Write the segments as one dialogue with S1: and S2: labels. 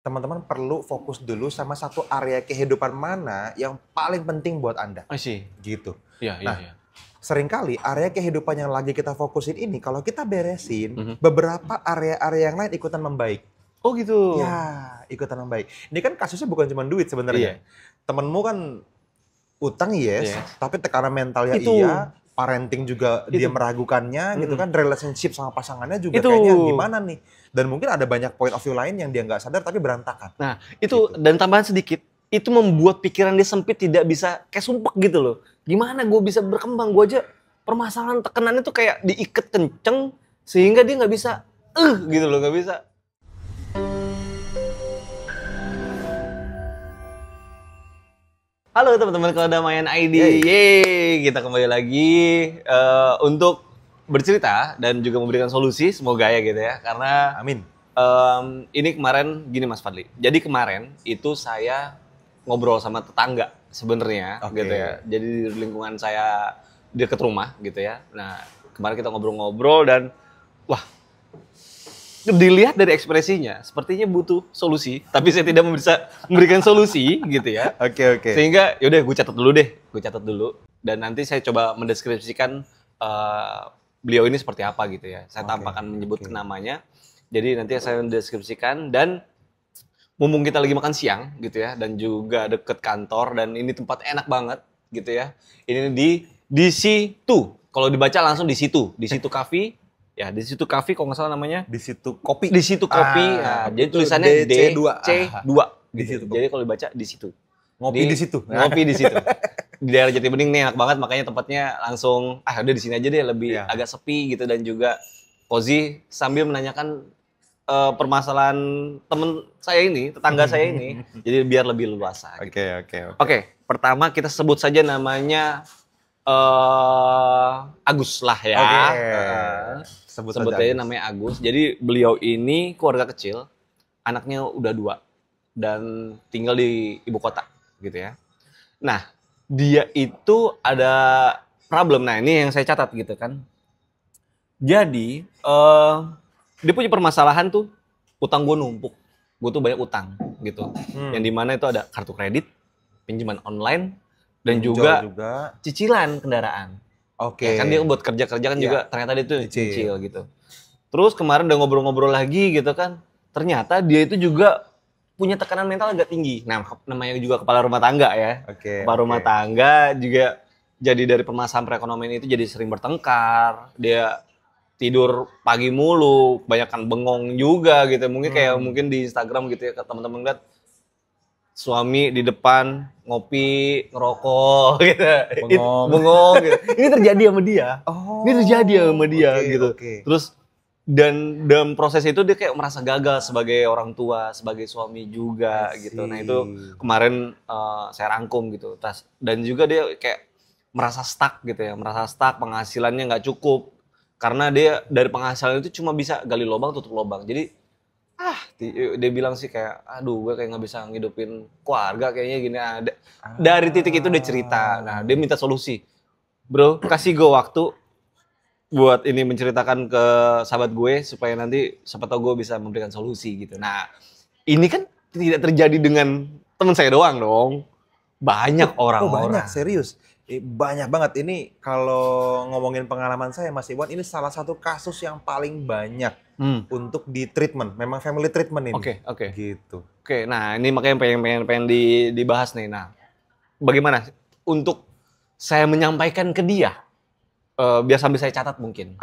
S1: teman-teman perlu fokus dulu sama satu area kehidupan mana yang paling penting buat Anda,
S2: I see.
S1: gitu.
S2: Iya, iya,
S1: Nah,
S2: iya.
S1: seringkali area kehidupan yang lagi kita fokusin ini kalau kita beresin,
S2: Mhm.
S1: beberapa area-area yang lain ikutan membaik.
S2: Oh gitu.
S1: Ya, ikutan membaik. Ini kan kasusnya bukan cuma duit sebenarnya.
S2: Iya.
S1: Temenmu kan utang yes,
S2: Yes.
S1: tapi tekanan mentalnya
S2: Itu.
S1: iya, parenting juga dia
S2: Itu.
S1: meragukannya gitu
S2: Mhm.
S1: kan, relationship sama pasangannya juga
S2: Itu.
S1: kayaknya gimana nih. Dan mungkin ada banyak point of view lain yang dia nggak sadar tapi berantakan.
S2: Nah, itu
S1: Gitu.
S2: dan tambahan sedikit, itu membuat pikiran dia sempit tidak bisa kayak sumpek gitu loh. Gimana gue bisa berkembang? Gue aja permasalahan tekenannya tuh kayak diikat kenceng sehingga dia nggak bisa gitu loh, nggak bisa. Halo teman-teman Kedamaian ID, yeay, kita kembali lagi untuk bercerita dan juga memberikan solusi, semoga ya gitu ya, karena
S1: Amin.
S2: ini kemarin gini Mas Fadli, jadi kemarin itu saya ngobrol sama tetangga sebenarnya
S1: Oke.
S2: gitu ya, jadi di lingkungan saya deket rumah gitu ya. Nah kemarin kita ngobrol-ngobrol dan wah, dilihat dari ekspresinya, sepertinya butuh solusi, tapi saya tidak bisa memberikan solusi gitu ya.
S1: Oke.
S2: Sehingga yaudah gue catat dulu dan nanti saya coba mendeskripsikan beliau ini seperti apa gitu ya. Saya tanpa akan menyebut namanya. Jadi nanti saya mendeskripsikan dan mumpung kita lagi makan siang gitu ya dan juga deket kantor dan ini tempat enak banget gitu ya. Ini di situ. Kalau dibaca langsung di situ cafe. Ya, di situ cafe kalau nggak salah namanya.
S1: Di situ kopi.
S2: Di situ kopi. Nah, jadi tulisannya DC2
S1: Di
S2: gitu.
S1: situ.
S2: Jadi kalau dibaca di situ.
S1: Ngopi di situ.
S2: Ngopi di situ. Di daerah Jatibening nih enak banget, makanya tempatnya langsung udah di sini aja deh, lebih agak sepi gitu dan juga cozy sambil menanyakan permasalahan temen saya ini, tetangga saya ini. Jadi biar lebih luasa gitu. Oke, pertama kita sebut saja namanya Agus lah ya. Sebut aja namanya Agus. Jadi beliau ini keluarga kecil, anaknya udah 2 dan tinggal di ibu kota gitu ya. Nah, dia itu ada problem. Nah, ini yang saya catat gitu kan. Jadi, dia punya permasalahan tuh, utang gue numpuk. Gue tuh banyak utang gitu. Yang dimana itu ada kartu kredit, pinjaman online, dan juga cicilan kendaraan.
S1: Oke.
S2: Ya, kan dia buat kerja-kerja kan juga ternyata dia tuh cicil gitu. Terus kemarin udah ngobrol-ngobrol lagi gitu kan. Ternyata dia itu juga punya tekanan mental agak tinggi. Nah, namanya juga kepala rumah tangga ya. Kepala rumah tangga juga jadi dari permasalahan perekonomian itu jadi sering bertengkar. Dia tidur pagi mulu, kebanyakan bengong juga gitu. Mungkin di Instagram gitu ya, teman-teman lihat suami di depan ngopi, ngerokok gitu. Bengong gitu. Ini terjadi sama dia. Ini terjadi sama dia gitu. Terus dan dalam proses itu dia kayak merasa gagal sebagai orang tua, sebagai suami juga gitu. Nah, itu kemarin saya rangkum gitu. Dan juga dia kayak merasa stuck gitu ya, penghasilannya nggak cukup. Karena dia dari penghasilan itu cuma bisa gali lubang tutup lubang. Jadi dia bilang sih kayak, aduh gue kayak nggak bisa ngidupin keluarga kayaknya gini. Dari titik itu dia cerita, nah dia minta solusi. Bro, kasih gue waktu buat ini menceritakan ke sahabat gue supaya nanti siapa tahu gue bisa memberikan solusi gitu. Nah, ini kan tidak terjadi dengan teman saya doang dong. Banyak orang-orang.
S1: Banyak, serius. Banyak banget. Ini kalau ngomongin pengalaman saya Mas Iwan, ini salah satu kasus yang paling banyak untuk di treatment. Memang family treatment ini.
S2: Oke.
S1: Gitu.
S2: Oke, nah ini makanya pengen dibahas nih. Nah, bagaimana untuk saya menyampaikan ke dia? Biar sambil saya catat mungkin.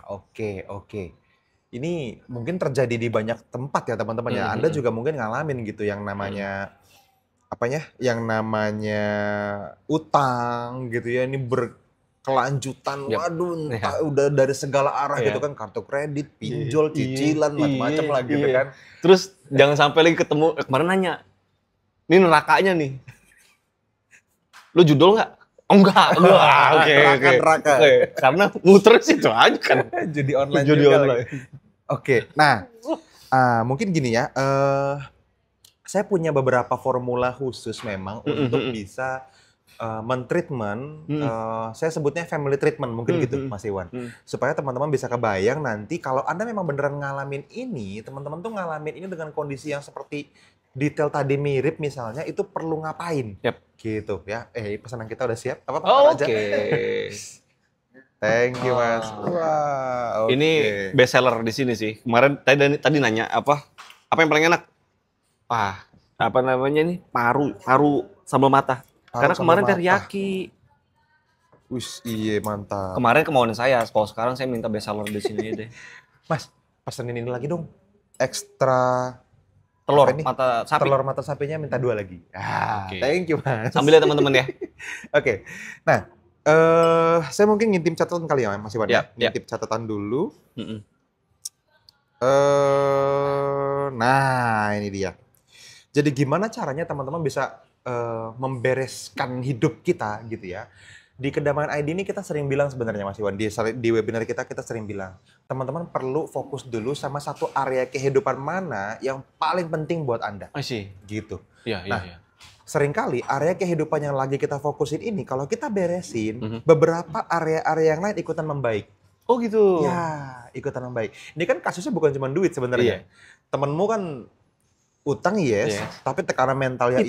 S1: Oke. Ini mungkin terjadi di banyak tempat ya teman-teman ya. Anda juga mungkin ngalamin gitu yang namanya yang namanya utang gitu ya, ini berkelanjutan. Waduh, udah dari segala arah gitu kan, kartu kredit, pinjol, cicilan, macam-macam lah gitu kan.
S2: Terus jangan sampai lagi ketemu, kemarin nanya, ini nerakanya nih, lu judul nggak? Oh enggak.
S1: Neraka.
S2: Karena muter situ aja kan.
S1: Jadi online. Oke, nah mungkin gini ya, saya punya beberapa formula khusus memang untuk bisa mentreatment, saya sebutnya family treatment mungkin gitu Mas Iwan. Supaya teman-teman bisa kebayang nanti kalau Anda memang beneran ngalamin ini, teman-teman tuh ngalamin ini dengan kondisi yang seperti detail tadi mirip misalnya, itu perlu ngapain. Gitu ya. Pesanan kita udah siap? Apa aja? Thank you Mas.
S2: Wah, ini best seller di sini sih. Kemarin tadi nanya apa yang paling enak? Wah, apa namanya nih? Paru sambal mata. Karena kemarin teriyaki.
S1: Wih, iya mantap.
S2: Kemarin kemauan saya, kalau sekarang saya minta best seller di sini deh.
S1: Mas, pesenin ini lagi dong. Ekstra
S2: telur mata sapi.
S1: Telur mata sapinya minta 2 lagi. Thank you Mas.
S2: Sambil ya teman-teman ya.
S1: Oke. Nah, saya mungkin ngintip catatan kali ya Mas Iwan. Ngintip catatan dulu. Nah, ini dia. Jadi gimana caranya teman-teman bisa membereskan hidup kita gitu ya. Di Kedamaian ID ini kita sering bilang sebenarnya Mas Iwan, di webinar kita sering bilang, teman-teman perlu fokus dulu sama satu area kehidupan mana yang paling penting buat Anda. Gitu. Iya. Seringkali area kehidupan yang lagi kita fokusin ini, kalau kita beresin, beberapa area-area yang lain ikutan membaik.
S2: Oh gitu?
S1: Ya, ikutan membaik. Ini kan kasusnya bukan cuma duit sebenarnya. Temenmu kan utang tapi tekanan mentalnya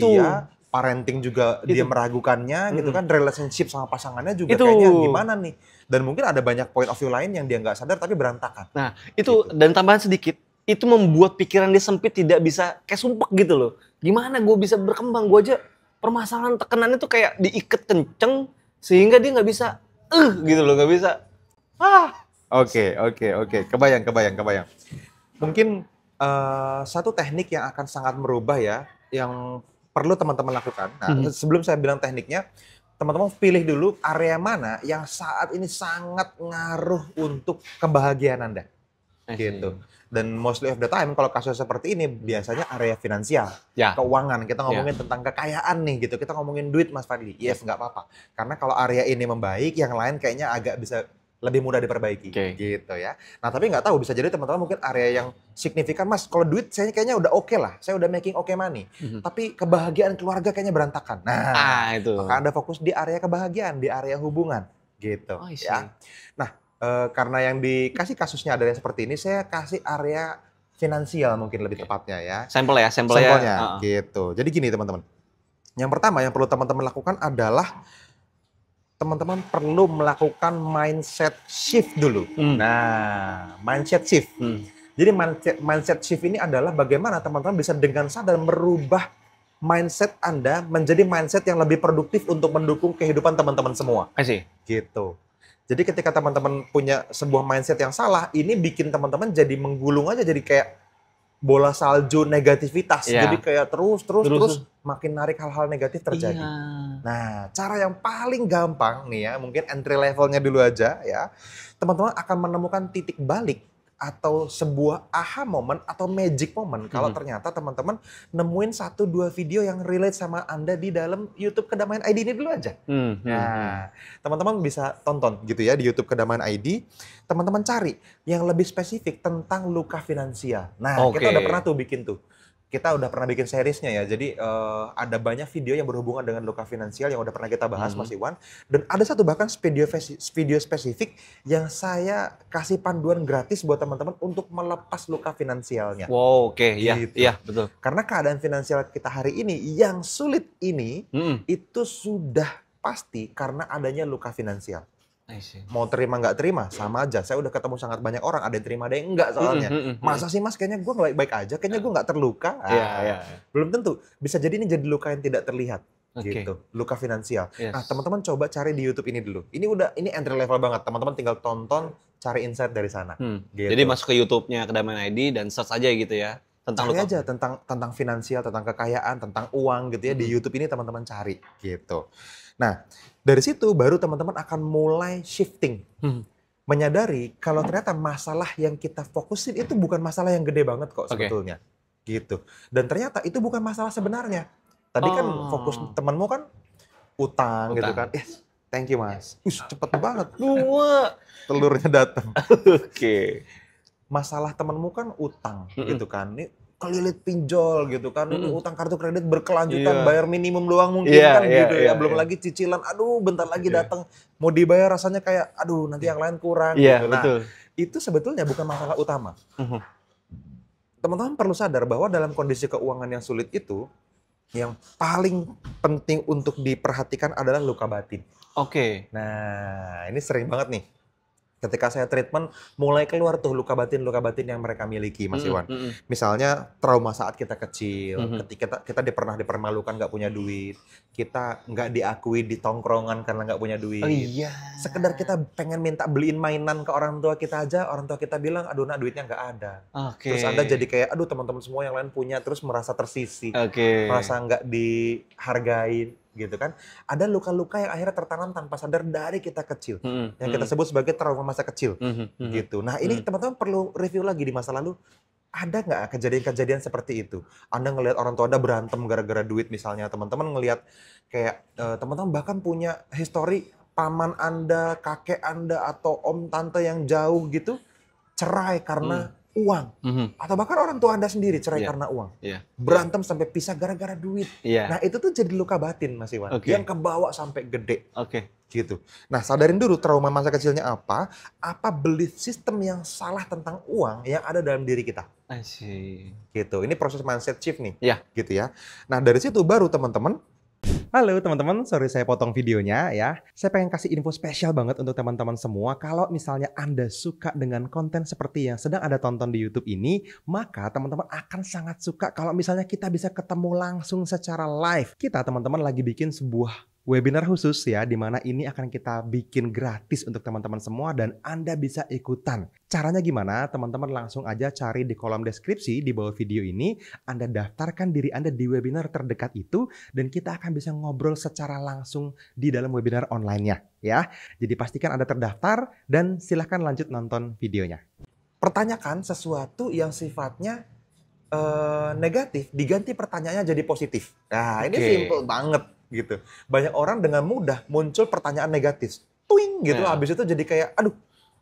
S1: parenting juga dia meragukannya gitu kan, relationship sama pasangannya juga kayaknya gimana nih. Dan mungkin ada banyak point of view lain yang dia nggak sadar tapi berantakan.
S2: Nah itu gitu. Dan tambahan sedikit, itu membuat pikiran dia sempit, tidak bisa kayak sumpek gitu loh. Gimana gue bisa berkembang, gue aja permasalahan tekanannya tuh kayak diikat kenceng sehingga dia nggak bisa gitu loh, nggak bisa.
S1: Oke. Kebayang. Mungkin satu teknik yang akan sangat merubah ya, yang perlu teman-teman lakukan. Nah, sebelum saya bilang tekniknya, teman-teman pilih dulu area mana yang saat ini sangat ngaruh untuk kebahagiaan Anda. Gitu. Dan mostly of the time kalau kasus seperti ini biasanya area finansial, keuangan. Kita ngomongin tentang kekayaan nih gitu. Kita ngomongin duit Mas Fadli. Yes, nggak apa-apa. Karena kalau area ini membaik, yang lain kayaknya agak bisa lebih mudah diperbaiki. Gitu ya. Nah, tapi nggak tahu, bisa jadi teman-teman mungkin area yang signifikan, Mas, kalau duit saya kayaknya udah oke lah. Saya udah making okay money. Tapi kebahagiaan keluarga kayaknya berantakan. Nah, itu. Maka Anda fokus di area kebahagiaan, di area hubungan. Gitu. Ya. Nah, karena yang dikasih kasusnya adalah seperti ini, saya kasih area finansial mungkin lebih tepatnya ya. Sampelnya. Gitu. Jadi gini teman-teman. Yang pertama yang perlu teman-teman lakukan adalah teman-teman perlu melakukan mindset shift dulu. Nah, mindset shift. Jadi mindset shift ini adalah bagaimana teman-teman bisa dengan sadar merubah mindset Anda menjadi mindset yang lebih produktif untuk mendukung kehidupan teman-teman semua. Gitu. Jadi ketika teman-teman punya sebuah mindset yang salah, ini bikin teman-teman jadi menggulung aja, jadi kayak bola salju negativitas. Jadi kayak terus makin narik hal-hal negatif terjadi. Nah, cara yang paling gampang nih ya, mungkin entry levelnya dulu aja ya. Teman-teman akan menemukan titik balik atau sebuah aha moment atau magic moment kalau ternyata teman-teman nemuin 1-2 video yang relate sama Anda di dalam YouTube Kedamaian ID ini dulu aja. Nah, teman-teman bisa tonton gitu ya di YouTube Kedamaian ID. Teman-teman cari yang lebih spesifik tentang luka finansial. Nah, kita udah pernah tuh bikin tuh. Kita udah pernah bikin seriesnya ya. Jadi ada banyak video yang berhubungan dengan luka finansial yang udah pernah kita bahas Mas Iwan. Dan ada satu bahkan video spesifik yang saya kasih panduan gratis buat teman-teman untuk melepas luka finansialnya.
S2: Wow, gitu. Iya, betul.
S1: Karena keadaan finansial kita hari ini yang sulit ini itu sudah pasti karena adanya luka finansial. Mau terima nggak terima sama aja. Saya udah ketemu sangat banyak orang, ada yang terima ada yang enggak soalnya. Masa sih Mas, kayaknya gue baik-baik aja, kayaknya gue nggak terluka. Belum tentu. Bisa jadi ini jadi luka yang tidak terlihat. Gitu. Luka finansial. Nah, teman-teman coba cari di YouTube ini dulu. Ini entry level banget. Teman-teman tinggal tonton, cari insight dari sana. Gitu.
S2: Jadi masuk ke YouTube-nya Kedamaian ID dan search aja gitu ya.
S1: Cari aja tentang finansial, tentang kekayaan, tentang uang gitu ya. Di YouTube ini teman-teman cari gitu. Nah, dari situ baru teman-teman akan mulai shifting. Menyadari kalau ternyata masalah yang kita fokusin itu bukan masalah yang gede banget kok sebetulnya. Gitu. Dan ternyata itu bukan masalah sebenarnya. Tadi kan fokus temanmu kan utang gitu kan. Thank you Mas. Cepet banget. Telurnya datang. Masalah temanmu kan utang gitu kan. Ini kelilit pinjol gitu kan, utang kartu kredit berkelanjutan,
S2: Iya.
S1: bayar minimum doang mungkin
S2: Iya,
S1: kan
S2: iya,
S1: gitu
S2: iya,
S1: ya, belum
S2: iya.
S1: lagi cicilan, aduh bentar lagi
S2: Iya.
S1: datang mau dibayar rasanya kayak aduh nanti yang lain kurang
S2: Iya,
S1: gitu. Nah,
S2: betul.
S1: itu sebetulnya bukan masalah utama. Teman-teman perlu sadar bahwa dalam kondisi keuangan yang sulit itu, yang paling penting untuk diperhatikan adalah luka batin.
S2: Oke.
S1: Nah, ini sering banget nih. Ketika saya treatment, mulai keluar tuh luka batin yang mereka miliki, Mas Iwan. Misalnya trauma saat kita kecil, ketika kita pernah dipermalukan nggak punya duit, kita nggak diakui di tongkrongan karena nggak punya duit.
S2: Oh iya.
S1: Sekedar kita pengen minta beliin mainan ke orang tua kita aja, orang tua kita bilang, aduh nak duitnya nggak ada.
S2: Oke.
S1: Terus Anda jadi kayak, aduh teman-teman semua yang lain punya, terus merasa tersisih,
S2: Oke.
S1: merasa nggak dihargain gitu kan. Ada luka-luka yang akhirnya tertanam tanpa sadar dari kita kecil. Yang kita sebut sebagai trauma masa kecil. Gitu. Nah ini teman-teman perlu review lagi di masa lalu. Ada nggak kejadian-kejadian seperti itu? Anda ngelihat orang tua Anda berantem gara-gara duit misalnya. Teman-teman ngelihat kayak teman-teman bahkan punya histori paman Anda, kakek Anda, atau om tante yang jauh gitu cerai karena uang. Atau bahkan orang tua Anda sendiri cerai karena uang. Berantem sampai pisah gara-gara duit. Nah itu tuh jadi luka batin Mas Iwan. Yang kebawa sampai gede. Gitu. Nah sadarin dulu trauma masa kecilnya apa belief system yang salah tentang uang yang ada dalam diri kita. Gitu. Ini proses mindset shift nih. Gitu ya. Nah dari situ baru teman-teman. Halo teman-teman, sorry saya potong videonya ya. Saya pengen kasih info spesial banget untuk teman-teman semua. Kalau misalnya Anda suka dengan konten seperti yang sedang Anda tonton di YouTube ini, maka teman-teman akan sangat suka kalau misalnya kita bisa ketemu langsung secara live. Kita teman-teman lagi bikin sebuah webinar khusus ya, di mana ini akan kita bikin gratis untuk teman-teman semua dan Anda bisa ikutan. Caranya gimana? Teman-teman langsung aja cari di kolom deskripsi di bawah video ini, Anda daftarkan diri Anda di webinar terdekat itu dan kita akan bisa ngobrol secara langsung di dalam webinar online-nya ya. Jadi pastikan Anda terdaftar dan silahkan lanjut nonton videonya. Pertanyakan sesuatu yang sifatnya negatif, diganti pertanyaannya jadi positif. Nah ini simple banget gitu. Banyak orang dengan mudah muncul pertanyaan negatif. Tuing gitu, habis itu jadi kayak aduh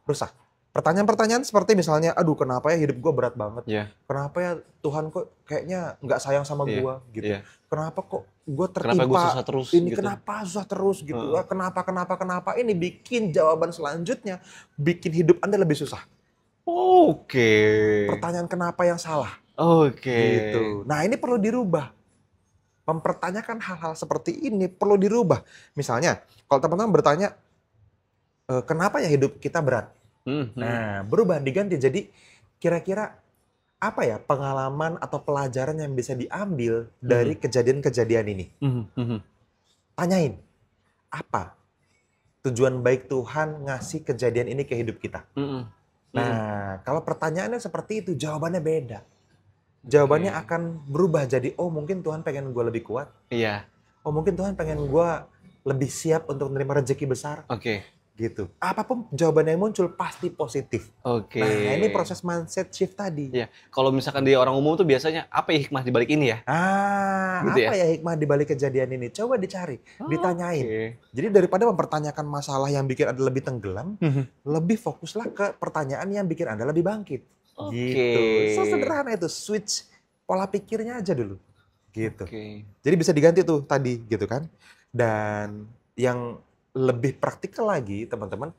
S1: rusak. Pertanyaan-pertanyaan seperti misalnya, aduh kenapa ya hidup gue berat banget? Kenapa ya Tuhan kok kayaknya nggak sayang sama gue gitu? Kenapa kok gue tertimpa
S2: kenapa gue susah terus
S1: ini?
S2: gitu?
S1: Kenapa susah terus gitu? Kenapa? Ini bikin jawaban selanjutnya, bikin hidup Anda lebih susah. Pertanyaan kenapa yang salah? Gitu. Nah ini perlu dirubah. Mempertanyakan hal-hal seperti ini perlu dirubah. Misalnya, kalau teman-teman bertanya, kenapa ya hidup kita berat? Nah, berubah, diganti. Jadi, kira-kira apa ya pengalaman atau pelajaran yang bisa diambil dari kejadian-kejadian ini? Tanyain, apa tujuan baik Tuhan ngasih kejadian ini ke hidup kita? Nah, kalau pertanyaannya seperti itu, jawabannya beda. Jawabannya akan berubah jadi, oh mungkin Tuhan pengen gue lebih kuat. Oh mungkin Tuhan pengen gue lebih siap untuk menerima rezeki besar. Gitu. Apapun jawabannya yang muncul pasti positif. Nah ini proses mindset shift tadi.
S2: Kalau misalkan di orang umum tuh biasanya apa ya hikmah dibalik ini ya?
S1: Gitu apa ya hikmah dibalik kejadian ini? Coba dicari, ditanyain. Jadi daripada mempertanyakan masalah yang bikin Anda lebih tenggelam, lebih fokuslah ke pertanyaan yang bikin Anda lebih bangkit. Gitu. Sederhana itu, switch pola pikirnya aja dulu. Gitu. Jadi bisa diganti tuh tadi gitu kan. Dan yang lebih praktikal lagi teman-teman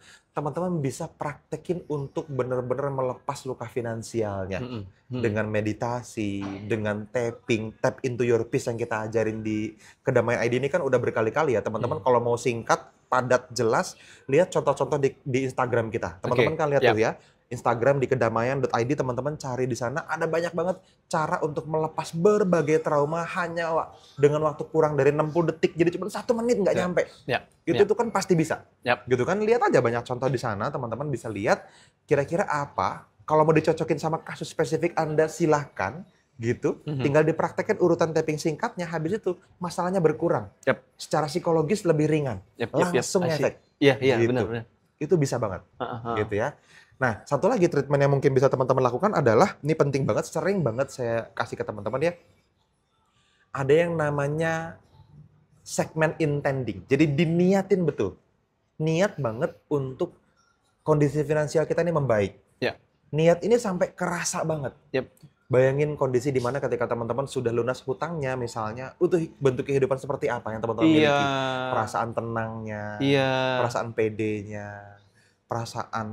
S1: bisa praktekin untuk benar-benar melepas luka finansialnya. Dengan meditasi, dengan tapping, tap into your peace yang kita ajarin di Kedamaian ID ini kan udah berkali-kali ya teman-teman. Kalau mau singkat, padat, jelas, lihat contoh-contoh di Instagram kita. Teman-teman kan lihat tuh ya. Instagram di kedamaian.id, teman-teman cari di sana, ada banyak banget cara untuk melepas berbagai trauma hanya dengan waktu kurang dari 60 detik, jadi cuma 1 menit nggak nyampe. Itu kan pasti bisa. Gitu kan, lihat aja banyak contoh di sana, teman-teman bisa lihat kira-kira apa. Kalau mau dicocokin sama kasus spesifik Anda silahkan gitu, tinggal dipraktekkan urutan tapping singkatnya, habis itu masalahnya berkurang. Secara psikologis lebih ringan, langsung efek.
S2: Iya,
S1: gitu.
S2: benar.
S1: Itu bisa banget, gitu ya. Nah, satu lagi treatment yang mungkin bisa teman-teman lakukan adalah, ini penting banget, sering banget saya kasih ke teman-teman ya. Ada yang namanya segment intending. Jadi diniatin betul. Niat banget untuk kondisi finansial kita ini membaik. Niat ini sampai kerasa banget. Bayangin kondisi di mana ketika teman-teman sudah lunas hutangnya misalnya, itu bentuk kehidupan seperti apa yang teman-teman
S2: Iya.
S1: miliki? Perasaan tenangnya,
S2: Iya.
S1: perasaan pedenya, perasaan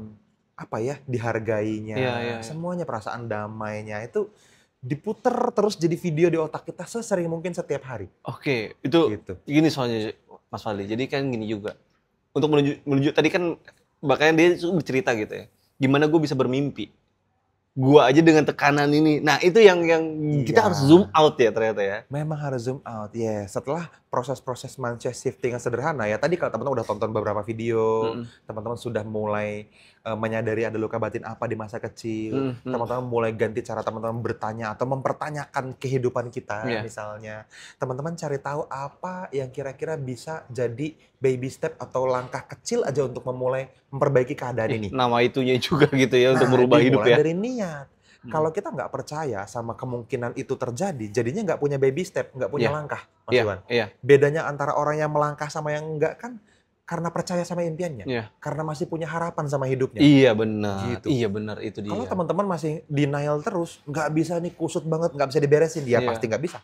S1: apa ya, dihargainya,
S2: Iya.
S1: semuanya perasaan damainya itu diputer terus jadi video di otak kita sesering mungkin setiap hari.
S2: Oke, itu
S1: Gitu.
S2: gini soalnya Mas Fadli. Jadi kan gini juga. Untuk menuju tadi kan makanya dia bercerita gitu ya. Gimana gue bisa bermimpi? Gua aja dengan tekanan ini. Nah, itu yang kita
S1: Iya.
S2: harus zoom out ya ternyata ya.
S1: Memang harus zoom out, ya. Setelah proses-proses mindset shifting yang sederhana ya, tadi kalau teman-teman udah tonton beberapa video, teman-teman sudah mulai menyadari ada luka batin apa di masa kecil, teman-teman mulai ganti cara teman-teman bertanya atau mempertanyakan kehidupan kita misalnya. Teman-teman cari tahu apa yang kira-kira bisa jadi baby step atau langkah kecil aja untuk memulai memperbaiki keadaan ini.
S2: Nama itunya juga gitu ya, untuk merubah hidup ya.
S1: Dari niat. Kalau kita nggak percaya sama kemungkinan itu terjadi, jadinya nggak punya baby step, nggak punya langkah, Mas Iwan. Bedanya antara orang yang melangkah sama yang nggak kan karena percaya sama impiannya, karena masih punya harapan sama hidupnya.
S2: Iya benar,
S1: gitu.
S2: Iya benar itu dia.
S1: Kalau teman-teman masih denial terus, nggak bisa nih kusut banget, nggak bisa diberesin, dia pasti nggak bisa.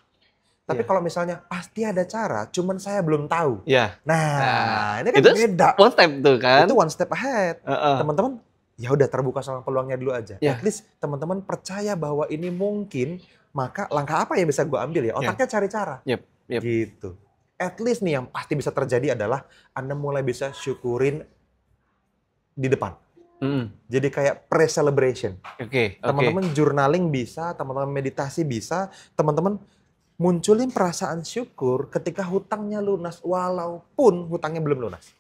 S1: Tapi kalau misalnya pasti ada cara, cuman saya belum tahu. Nah, ini kan
S2: itu
S1: beda.
S2: One step tuh kan.
S1: Itu one step ahead. Teman-teman, ya udah terbuka sama peluangnya dulu aja. At least teman-teman percaya bahwa ini mungkin, maka langkah apa yang bisa gue ambil ya? Otaknya cari cara. Gitu. At least nih yang pasti bisa terjadi adalah Anda mulai bisa syukurin di depan. Jadi kayak pre-celebration. Teman-teman journaling bisa, teman-teman meditasi bisa, teman-teman munculin perasaan syukur ketika hutangnya lunas, walaupun hutangnya belum lunas.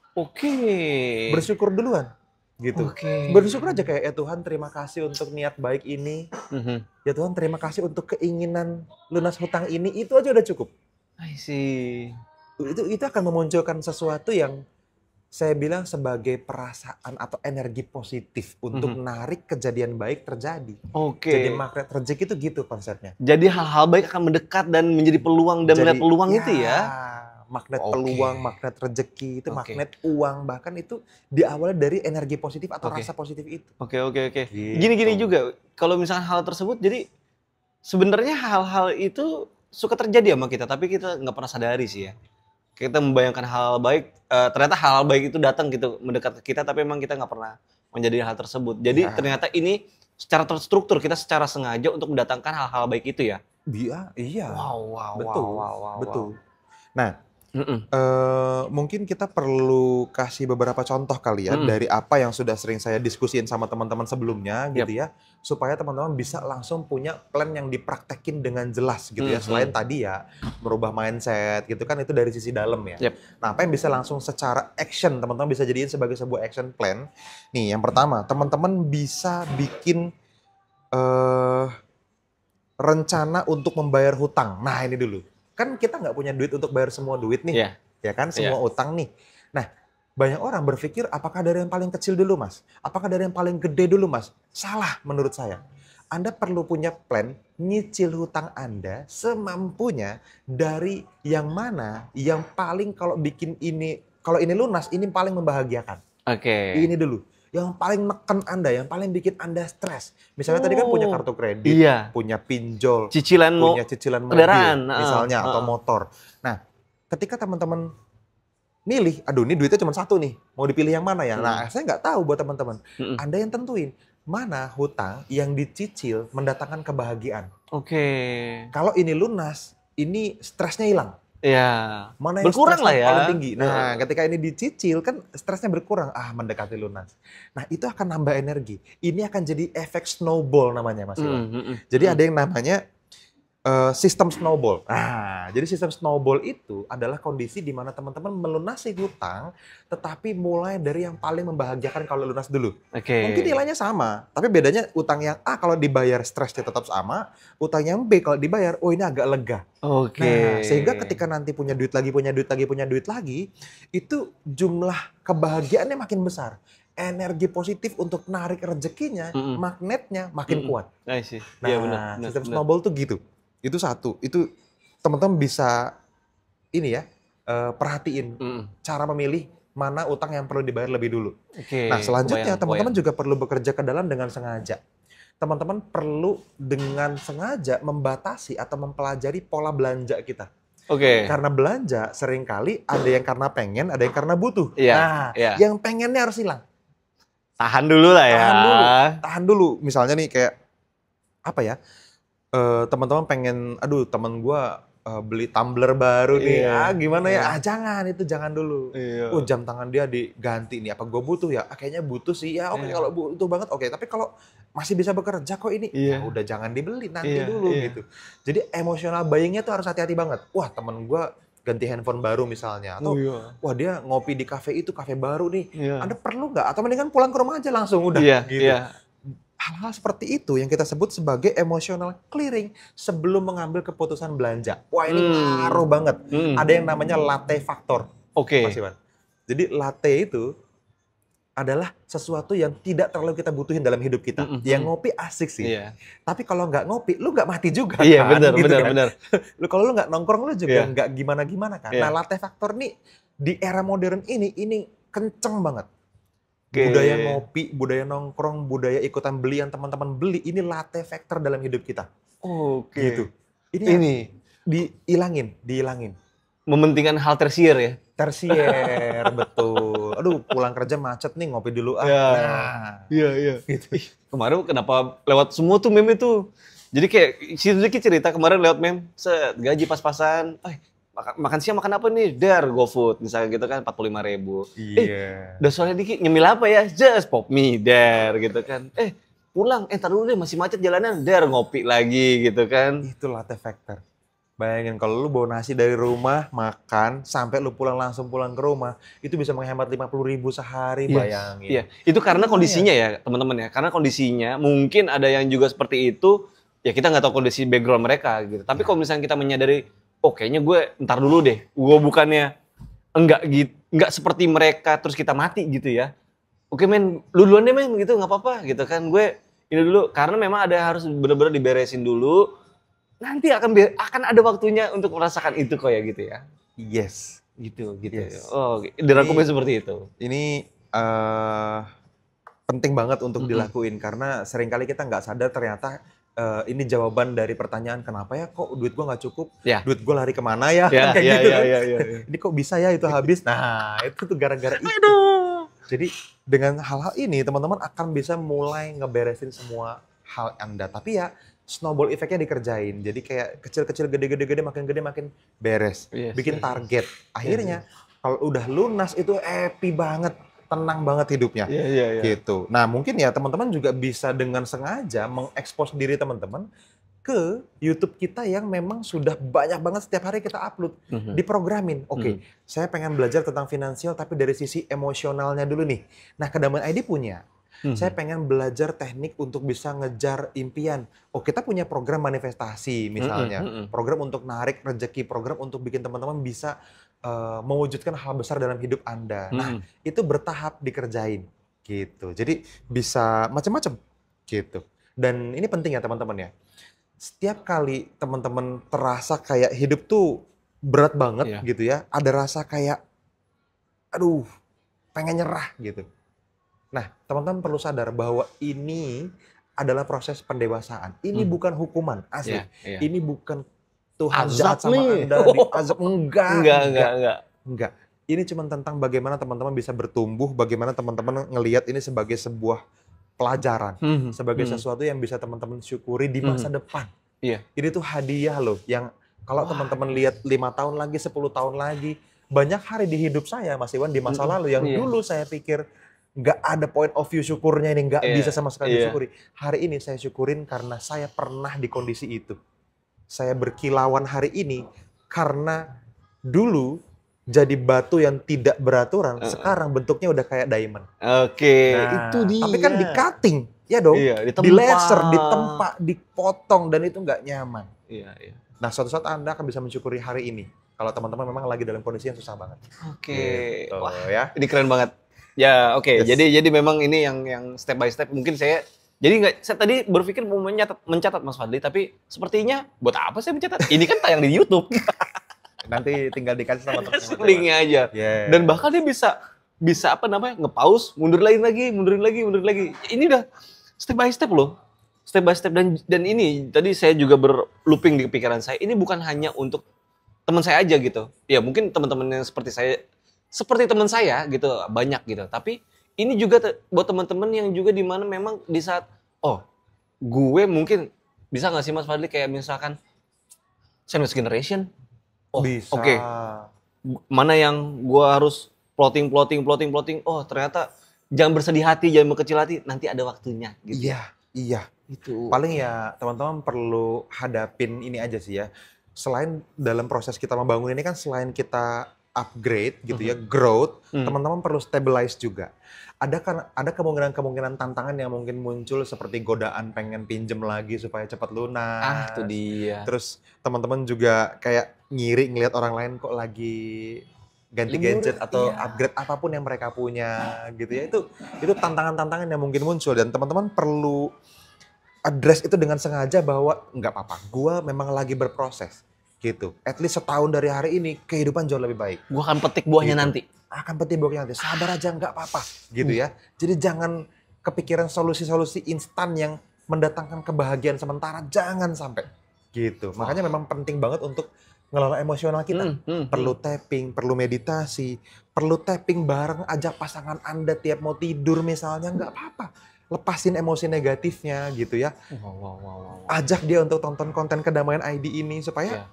S1: Bersyukur duluan. Gitu. Bersyukur aja kayak, ya Tuhan terima kasih untuk niat baik ini. Ya Tuhan terima kasih untuk keinginan lunas hutang ini. Itu aja udah cukup.
S2: I see.
S1: Itu akan memunculkan sesuatu yang saya bilang sebagai perasaan atau energi positif untuk narik kejadian baik terjadi. Jadi magnet rezeki itu gitu konsepnya.
S2: Jadi hal-hal baik akan mendekat dan menjadi peluang dan melihat peluang itu ya.
S1: Magnet peluang, magnet rezeki, itu magnet uang, bahkan itu diawali dari energi positif atau rasa positif itu.
S2: Gitu. Gini juga, kalau misalnya hal tersebut, jadi sebenarnya hal-hal itu suka terjadi sama kita, tapi kita nggak pernah sadari sih ya. Kita membayangkan hal baik, ternyata hal baik itu datang gitu, mendekat ke kita, tapi memang kita nggak pernah menjadi hal tersebut. Jadi ternyata ini secara terstruktur, kita secara sengaja untuk mendatangkan hal-hal baik itu ya?
S1: Iya. Betul. Nah, mungkin kita perlu kasih beberapa contoh kali ya dari apa yang sudah sering saya diskusiin sama teman-teman sebelumnya gitu ya, supaya teman-teman bisa langsung punya plan yang dipraktekin dengan jelas gitu ya. Selain tadi ya merubah mindset gitu kan, itu dari sisi dalam ya. Nah, apa yang bisa langsung secara action teman-teman bisa jadiin sebagai sebuah action plan. Nih, yang pertama, teman-teman bisa bikin rencana untuk membayar hutang. Nah, ini dulu. Kan kita nggak punya duit untuk bayar semua duit nih, ya kan, semua utang nih. Nah, banyak orang berpikir apakah dari yang paling kecil dulu Mas? Apakah dari yang paling gede dulu Mas? Salah menurut saya. Anda perlu punya plan nyicil hutang Anda semampunya dari yang mana yang paling kalau bikin ini, kalau ini lunas, ini paling membahagiakan. Ini dulu. Yang paling neken Anda, yang paling bikin Anda stres. Misalnya tadi kan punya kartu kredit, punya pinjol, punya cicilan mobil, misalnya, atau motor. Nah, ketika teman-teman milih, aduh ini duitnya cuma satu nih, mau dipilih yang mana ya? Nah, saya nggak tahu buat teman-teman. Anda yang tentuin, mana hutang yang dicicil mendatangkan kebahagiaan. Kalau ini lunas, ini stresnya hilang. Mana yang berkurang lah ya. Paling tinggi. Nah, ketika ini dicicil kan stresnya berkurang. Mendekati lunas. Nah, itu akan nambah energi. Ini akan jadi efek snowball namanya, Mas Iwan. Jadi ada yang namanya sistem snowball. Nah, jadi sistem snowball itu adalah kondisi di mana teman-teman melunasi hutang, tetapi mulai dari yang paling membahagiakan kalau lunas dulu. Mungkin nilainya sama, tapi bedanya utang yang A kalau dibayar stresnya tetap sama, utang yang B kalau dibayar, ini agak lega. Nah, sehingga ketika nanti punya duit lagi, itu jumlah kebahagiaannya makin besar. Energi positif untuk narik rezekinya, magnetnya makin kuat. Nah, sistem snowball tuh gitu. Itu satu, itu teman-teman bisa ini ya, perhatiin cara memilih mana utang yang perlu dibayar lebih dulu. Nah, selanjutnya teman-teman juga perlu bekerja ke dalam dengan sengaja. teman-teman perlu dengan sengaja membatasi atau mempelajari pola belanja kita.
S2: Oke.
S1: Karena belanja seringkali ada yang karena pengen, ada yang karena butuh.
S2: Iya,
S1: Nah,
S2: iya.
S1: yang pengennya harus hilang.
S2: Tahan dulu lah ya.
S1: Tahan dulu. Misalnya nih kayak apa ya? Teman-teman pengen, aduh teman gua beli tumbler baru nih, gimana ya? Jangan, itu jangan dulu. Jam tangan dia diganti nih, apa gue butuh ya? Kayaknya butuh sih, ya oke, kalau butuh banget oke. Tapi kalau masih bisa bekerja kok ini, ya udah jangan dibeli nanti dulu gitu. Jadi emotional buying-nya tuh harus hati-hati banget. Wah temen gue ganti handphone baru misalnya, atau wah dia ngopi di kafe itu, kafe baru nih, Anda perlu nggak? Atau mendingan pulang ke rumah aja langsung, udah gitu. Hal-hal seperti itu yang kita sebut sebagai emotional clearing sebelum mengambil keputusan belanja. Wah ini ngaruh banget. Ada yang namanya latte factor. Mas Iwan. Jadi latte itu adalah sesuatu yang tidak terlalu kita butuhin dalam hidup kita. Yang ngopi asik sih. Tapi kalau nggak ngopi, lu nggak mati juga kan?
S2: Benar.
S1: Kalau lu nggak nongkrong, lu juga nggak gimana-gimana kan. Nah latte factor nih di era modern ini kenceng banget. Budaya ngopi, budaya nongkrong, budaya ikutan beli yang teman-teman beli, ini latte factor dalam hidup kita. Gitu. Ini dihilangin.
S2: Mementingkan hal tersier ya?
S1: Tersier, betul. Aduh, pulang kerja macet nih, ngopi dulu.
S2: Iya. Gitu. Kemarin kenapa lewat semua tuh meme itu? Jadi kayak, si Rizky cerita kemarin lewat meme, gaji pas-pasan, makan siang makan apa nih? GoFood misalnya gitu kan 45.000. Udah soalnya dikit nyemil apa ya? Just pop mie gitu kan. Pulang, tar dulu deh masih macet jalanan, ngopi lagi gitu kan.
S1: Itu latte factor. Bayangin kalau lu bawa nasi dari rumah, makan, sampai lu langsung pulang ke rumah, itu bisa menghemat 50.000 sehari, bayangin.
S2: Iya, itu karena kondisinya ya teman-teman ya. Karena kondisinya mungkin ada yang juga seperti itu, ya kita nggak tahu kondisi background mereka gitu. Tapi kalau misalnya kita menyadari, kayaknya gue ntar dulu deh, gue bukannya enggak seperti mereka terus kita mati gitu ya. Oke men, lu duluan deh men gitu, nggak apa-apa gitu kan. Gue ini dulu karena memang ada harus benar-benar diberesin dulu. Nanti akan ada waktunya untuk merasakan itu kok ya gitu ya.
S1: Yes,
S2: gitu.
S1: Yes.
S2: Dirangkumnya seperti itu.
S1: Ini penting banget untuk dilakuin karena seringkali kita nggak sadar ternyata ini jawaban dari pertanyaan kenapa ya kok duit gue nggak cukup, duit gue lari kemana ya, kan kayak gitu. Ini kok bisa ya itu habis. Nah itu tuh gara-gara itu. Jadi dengan hal-hal ini teman-teman akan bisa mulai ngeberesin semua hal Anda. Tapi ya snowball effect-nya dikerjain. Jadi kayak kecil-kecil, gede-gede, makin beres. Bikin target. Akhirnya kalau udah lunas itu happy banget. Tenang banget hidupnya, gitu. Nah mungkin ya teman-teman juga bisa dengan sengaja mengekspos diri teman-teman ke YouTube kita yang memang sudah banyak banget setiap hari kita upload. Diprogramin, saya pengen belajar tentang finansial tapi dari sisi emosionalnya dulu nih. Nah Kedamaian ID punya. Saya pengen belajar teknik untuk bisa ngejar impian. Kita punya program manifestasi misalnya. Program untuk narik rezeki, program untuk bikin teman-teman bisa mewujudkan hal besar dalam hidup Anda. Nah, itu bertahap dikerjain gitu. Jadi bisa macam-macam gitu. Dan ini penting ya teman-teman ya. Setiap kali teman-teman terasa kayak hidup tuh berat banget gitu ya, ada rasa kayak aduh, pengen nyerah gitu. Nah, teman-teman perlu sadar bahwa ini adalah proses pendewasaan. Ini bukan hukuman, asli. Ini bukan Tuhan jahat sama Anda, diazab. Enggak. Ini cuma tentang bagaimana teman-teman bisa bertumbuh, bagaimana teman-teman ngelihat ini sebagai sebuah pelajaran, sebagai sesuatu yang bisa teman-teman syukuri di masa depan. Ini tuh hadiah loh, yang kalau teman-teman lihat 5 tahun lagi, 10 tahun lagi, banyak hari di hidup saya, Mas Iwan, di masa lalu yang dulu saya pikir nggak ada point of view syukurnya ini, nggak bisa sama sekali disyukuri. Hari ini saya syukurin karena saya pernah di kondisi itu. Saya berkilauan hari ini karena dulu jadi batu yang tidak beraturan, sekarang bentuknya udah kayak diamond. Nah,
S2: itu dia.
S1: Tapi kan di cutting, ya dong, di laser, ditempa, dipotong, dan itu nggak nyaman. Nah, suatu saat Anda akan bisa mensyukuri hari ini. Kalau teman-teman memang lagi dalam kondisi yang susah banget.
S2: Gitu, wah, ya. Ini keren banget. Ya, Jadi memang ini yang step by step. Mungkin saya saya tadi berpikir mau mencatat Mas Fadli, tapi sepertinya buat apa saya mencatat? Ini kan tayang di YouTube.
S1: Nanti tinggal dikasih sama teman-teman.
S2: Linknya aja. Dan bahkan dia bisa nge-pause, mundurin lagi. Ini udah step by step loh. step by step, dan ini tadi saya juga berlooping di pikiran saya, ini bukan hanya untuk teman saya aja gitu. Ya mungkin teman-teman yang seperti teman saya gitu banyak gitu. Tapi ini juga buat teman-teman yang juga di mana memang di saat gue mungkin bisa nggak sih Mas Fadli kayak misalkan sandwich generation.
S1: Bisa.
S2: Oke. Mana yang gue harus plotting. Oh ternyata jangan bersedih hati, jangan berkecil hati. Nanti ada waktunya. Gitu.
S1: Iya.
S2: Itu.
S1: Paling ya teman-teman perlu hadapin ini aja sih ya. Selain dalam proses kita membangun ini kan selain kita upgrade gitu ya, growth, teman-teman perlu stabilize juga. Ada kemungkinan tantangan yang mungkin muncul seperti godaan pengen pinjem lagi supaya cepat lunas.
S2: Itu dia.
S1: Terus teman-teman juga kayak ngiri ngelihat orang lain kok lagi ganti gadget atau upgrade apapun yang mereka punya gitu ya. Itu tantangan-tantangan yang mungkin muncul dan teman-teman perlu address itu dengan sengaja bahwa nggak apa-apa, gue memang lagi berproses gitu. At least setahun dari hari ini kehidupan jauh lebih baik.
S2: Gue akan petik buahnya
S1: gitu.
S2: nanti.
S1: Akan petik buahnya nanti. Sabar aja nggak apa-apa gitu ya. Jadi jangan kepikiran solusi-solusi instan yang mendatangkan kebahagiaan sementara, jangan sampai gitu. Makanya memang penting banget untuk ngelola emosional kita. Perlu tapping, perlu meditasi, perlu tapping bareng, ajak pasangan Anda tiap mau tidur misalnya, nggak apa-apa. Lepasin emosi negatifnya gitu ya. Ajak dia untuk tonton konten kedamaian ID ini supaya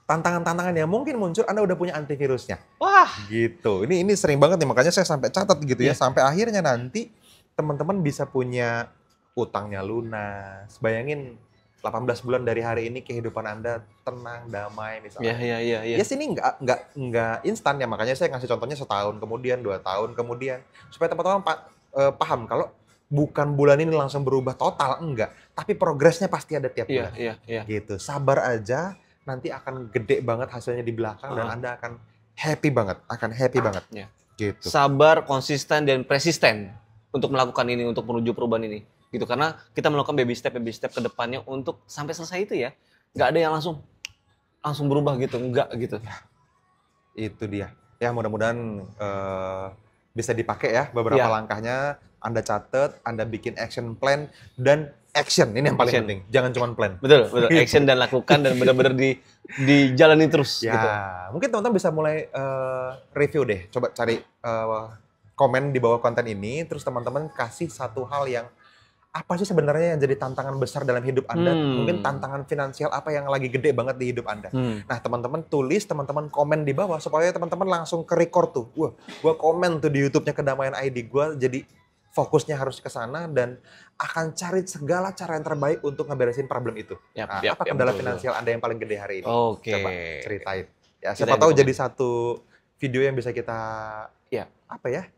S1: tantangan-tantangan yang mungkin muncul Anda udah punya antivirusnya.
S2: Wah,
S1: gitu. Ini sering banget nih, makanya saya sampai catat gitu ya. Sampai akhirnya nanti teman-teman bisa punya utangnya lunas. Bayangin 18 bulan dari hari ini kehidupan Anda tenang, damai misalnya.
S2: Iya.
S1: Ya sini nggak instan ya, makanya saya ngasih contohnya setahun kemudian, 2 tahun kemudian. Supaya teman-teman paham kalau bukan bulan ini langsung berubah total, enggak. Tapi progresnya pasti ada tiap bulan.
S2: Iya.
S1: Gitu, sabar aja, nanti akan gede banget hasilnya di belakang dan Anda akan happy banget.
S2: Ya.
S1: Gitu.
S2: Sabar, konsisten, dan persisten untuk melakukan ini, untuk menuju perubahan ini. Gitu, karena kita melakukan baby step ke depannya untuk sampai selesai itu ya. Nggak ada yang langsung berubah gitu, enggak gitu.
S1: Itu dia. Ya mudah-mudahan bisa dipakai ya beberapa langkahnya. Anda catat, Anda bikin action plan dan action. Ini yang paling penting. Jangan cuma plan.
S2: Betul. Action dan lakukan dan benar-benar dijalani terus.
S1: Ya,
S2: gitu.
S1: Mungkin teman-teman bisa mulai review deh. Coba cari komen di bawah konten ini, terus teman-teman kasih satu hal yang apa sih sebenarnya yang jadi tantangan besar dalam hidup Anda? Mungkin tantangan finansial apa yang lagi gede banget di hidup Anda. Nah, teman-teman tulis, teman-teman komen di bawah supaya teman-teman langsung ke record tuh. Wah, gue komen tuh di YouTube-nya Kedamaian ID. Gue jadi fokusnya harus ke sana dan akan cari segala cara yang terbaik untuk ngeberesin problem itu. Apa kendala finansial Anda yang paling gede hari ini? Coba ceritain. Ya, siapa tahu jadi satu video yang bisa kita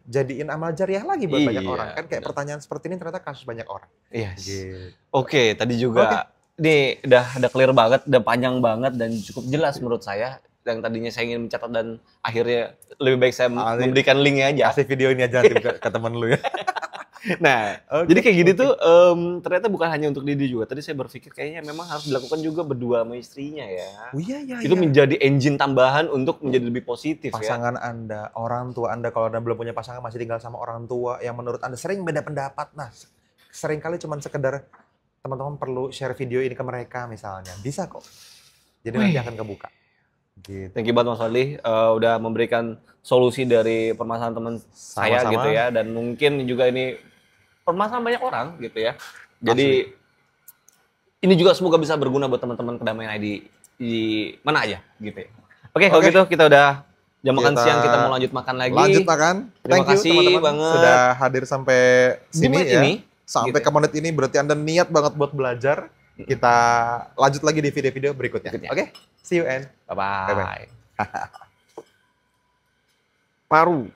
S1: jadiin amal jariah lagi buat banyak orang. Kan kayak pertanyaan seperti ini ternyata kasus banyak orang.
S2: Gitu. Oke, tadi juga ini udah clear banget, udah panjang banget dan cukup jelas menurut saya. Yang tadinya saya ingin mencatat dan akhirnya lebih baik saya memberikan linknya aja.
S1: Kasih video ini aja nanti ke temen lu ya.
S2: Nah, jadi kayak gini tuh ternyata bukan hanya untuk Didi juga. Tadi saya berpikir kayaknya memang harus dilakukan juga berdua sama istrinya ya.
S1: Iya.
S2: Itu menjadi engine tambahan untuk menjadi lebih positif
S1: pasangan Anda, orang tua Anda, kalau Anda belum punya pasangan masih tinggal sama orang tua yang menurut Anda sering beda pendapat. Nah, sering kali cuma sekedar teman-teman perlu share video ini ke mereka misalnya. Bisa kok. Jadi nanti akan kebuka. Gitu.
S2: Thank you banget Mas Fadli udah memberikan solusi dari permasalahan teman saya gitu ya, dan mungkin juga ini permasalahan banyak orang gitu ya. Jadi ini juga semoga bisa berguna buat teman-teman Kedamaian ID di mana aja gitu ya. Oke, kalau gitu kita udah jam makan siang, kita mau lanjut makan lagi.
S1: Lanjut makan.
S2: Terima kasih
S1: teman-teman
S2: banget
S1: sudah hadir sampai sini ya. Sampai
S2: gitu
S1: ke menit ini berarti Anda niat banget buat belajar. Kita lanjut lagi di video-video berikutnya. Oke? See you and
S2: bye-bye.
S1: Paru.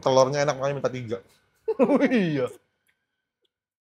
S1: Telurnya enak, makanya minta 3. Iya.